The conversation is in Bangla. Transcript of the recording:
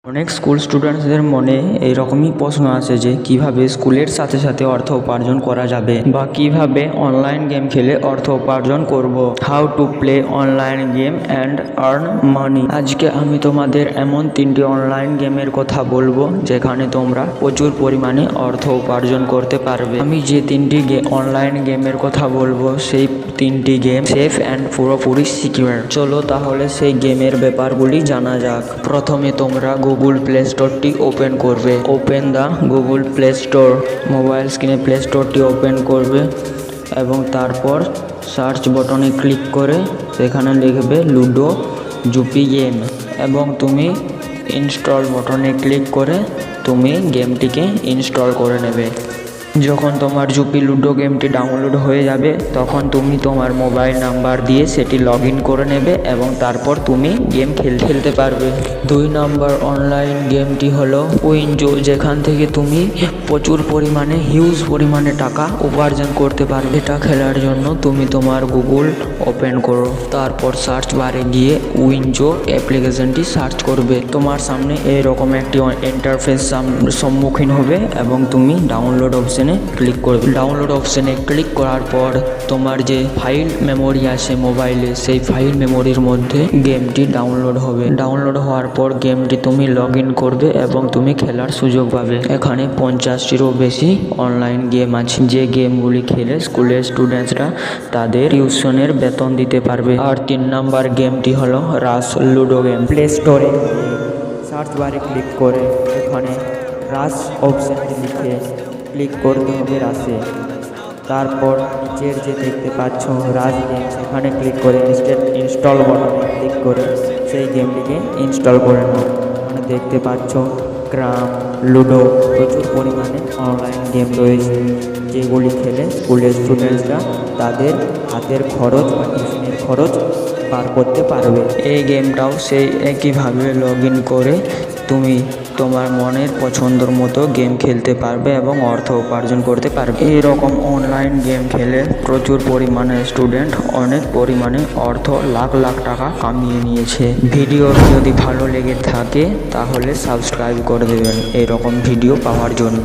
অনেক স্কুল স্টুডেন্টসদের মনে এইরকমই প্রশ্ন আসে যে কিভাবে স্কুলের সাথে সাথে অর্থ উপার্জন করা যাবে বা কিভাবে অনলাইন গেম খেলে অর্থ উপার্জন করব। How to play online game and earn money. আজকে আমি তোমাদের এমন তিনটি অনলাইন গেমের কথা বলবো যেখানে তোমরা প্রচুর পরিমাণে অর্থ উপার্জন করতে পারবে। আমি যে তিনটি অনলাইন গেমের কথা বলবো সেই তিনটি গেম সেফ অ্যান্ড পুরোপুরি সিকিউর। চলো তাহলে সেই গেমের ব্যাপারগুলি জানা যাক। প্রথমে তোমরা গুগল প্লে স্টোরটি ওপেন করবে। Open the Google play store. Mobile স্ক্রিনে প্লে স্টোরটি ওপেন করবে এবং তারপর সার্চ বটনে ক্লিক করে সেখানে লিখবে লুডো জুপি গেম এবং তুমি ইনস্টল বটনে ক্লিক করে তুমি গেমটিকে ইনস্টল করে নেবে। যখন তোমার জুপি লুডো গেমটি ডাউনলোড হয়ে যাবে তখন তুমি তোমার মোবাইল নাম্বার দিয়ে সেটি লগ ইন করে নেবে এবং তারপর তুমি গেম খেলতে পারবে। 2 নম্বর অনলাইন গেমটি হলো উইনজো, যেখান থেকে তুমি প্রচুর পরিমাণে হিউজ পরিমাণে টাকা উপার্জন করতে পারবে। এটা খেলার জন্য তুমি তোমার গুগল ওপেন করো, তারপর সার্চ বারে গিয়ে উইনজো অ্যাপ্লিকেশনটি সার্চ করবে। তোমার সামনে এরকম একটি ইন্টারফেস সম্মুখীন হবে এবং তুমি ডাউনলোড অপশনে ক্লিক করবে। ডাউনলোড অপশনে ক্লিক করার পর তোমার যে ফাইল মেমোরি আছে মোবাইলে সেই ফাইল মেমোরির মধ্যে গেমটি ডাউনলোড হবে। ডাউনলোড হওয়ার পর গেমটি তুমি লগ ইন করবে এবং তুমি খেলার সুযোগ পাবে। এখানে 50টিরও বেশি অনলাইন গেম আছে যে গেমগুলি খেলে স্কুলের স্টুডেন্টসরা তাদের টিউশনের বেতন দিতে পারবে। আর 3 নম্বর গেমটি হলো রাস লুডো গেম। প্লে স্টোরে সার্চ বারে ক্লিক করে এখানে রাস অপশনটি লিখে ক্লিক করতে হবে রাসে। তারপর নিচের যে দেখতে পাচ্ছ রাজ গেম সেখানে ক্লিক করে ইনস্টল বটনে ক্লিক করে সেই গেমটিকে ইনস্টল করে নাও। মানে দেখতে পাচ্ছ ক্রাম লুডো প্রচুর পরিমাণে অনলাইন গেম রয়েছে যেগুলি খেলে স্কুলের স্টুডেন্টসরা তাদের হাতের খরচ বা টিউশনের খরচ পার করতে পারবে। এই গেমটাও সেই একইভাবে লগ ইন করে তুমি তোমার মনের পছন্দর মতো গেম খেলতে পারবে এবং অর্থ উপার্জন করতে পারবে। এইরকম অনলাইন গেম খেলে প্রচুর পরিমাণে স্টুডেন্ট অনেক পরিমাণে অর্থ লাখ লাখ টাকা কামিয়ে নিয়েছে। ভিডিও যদি ভালো লেগে থাকে তাহলে সাবস্ক্রাইব করে দেবেন এইরকম ভিডিও পাওয়ার জন্য।